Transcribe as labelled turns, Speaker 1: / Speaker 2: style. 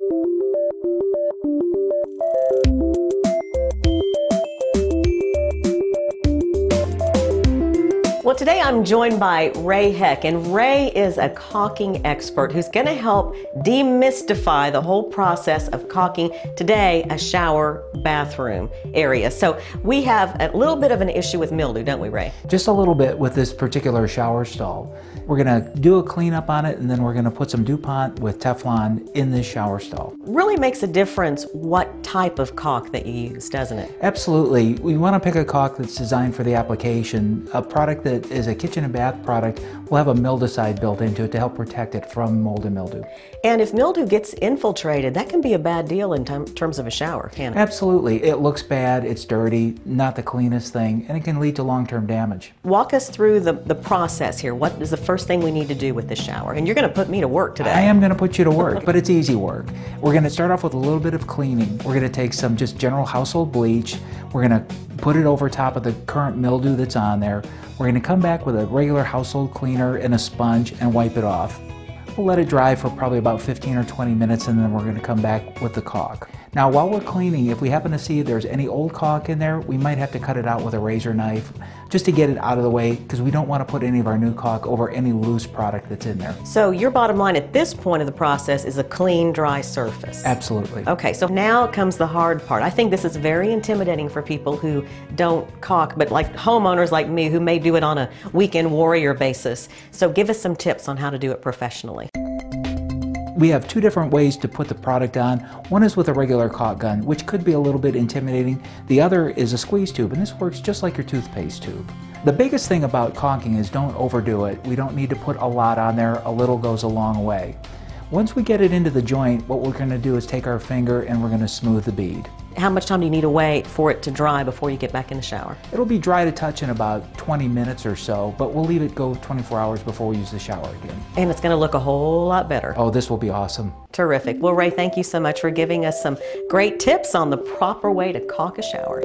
Speaker 1: Well, today I'm joined by Ray Heck, and Ray is a caulking expert who's going to help demystify the whole process of caulking today a shower bathroom area. So we have a little bit of an issue with mildew, don't we, Ray?
Speaker 2: Just a little bit with this particular shower stall. We're going to do a cleanup on it, and then we're going to put some DuPont with Teflon in this shower stall.
Speaker 1: Really makes a difference what type of caulk that you use, doesn't it?
Speaker 2: Absolutely. We want to pick a caulk that's designed for the application. A product that is a kitchen and bath product will have a mildewcide built into it to help protect it from mold and mildew.
Speaker 1: And if mildew gets infiltrated, that can be a bad deal in terms of a shower, can't it?
Speaker 2: Absolutely. It looks bad, it's dirty, not the cleanest thing, and it can lead to long-term damage.
Speaker 1: Walk us through the process here. What is the first thing we need to do with this shower? And you're going to put me to work today.
Speaker 2: I am going to put you to work, but it's easy work. We're going to start off with a little bit of cleaning. We're going to take some just general household bleach. We're going to put it over top of the current mildew that's on there. We're going to come back with a regular household cleaner and a sponge and wipe it off. We'll let it dry for probably about 15 or 20 minutes, and then we're going to come back with the caulk. Now, while we're cleaning, if we happen to see there's any old caulk in there, we might have to cut it out with a razor knife just to get it out of the way, because we don't want to put any of our new caulk over any loose product that's in there.
Speaker 1: So your bottom line at this point of the process is a clean, dry surface.
Speaker 2: Absolutely.
Speaker 1: Okay, so now comes the hard part. I think this is very intimidating for people who don't caulk, but like homeowners like me who may do it on a weekend warrior basis. So give us some tips on how to do it professionally.
Speaker 2: We have two different ways to put the product on. One is with a regular caulk gun, which could be a little bit intimidating. The other is a squeeze tube, and this works just like your toothpaste tube. The biggest thing about caulking is don't overdo it. We don't need to put a lot on there. A little goes a long way. Once we get it into the joint, what we're going to do is take our finger and we're going to smooth the bead.
Speaker 1: How much time do you need to wait for it to dry before you get back in the shower?
Speaker 2: It'll be dry to touch in about 20 minutes or so, but we'll leave it go 24 hours before we use the shower again.
Speaker 1: And it's going to look a whole lot better.
Speaker 2: Oh, this will be awesome.
Speaker 1: Terrific. Well, Ray, thank you so much for giving us some great tips on the proper way to caulk a shower.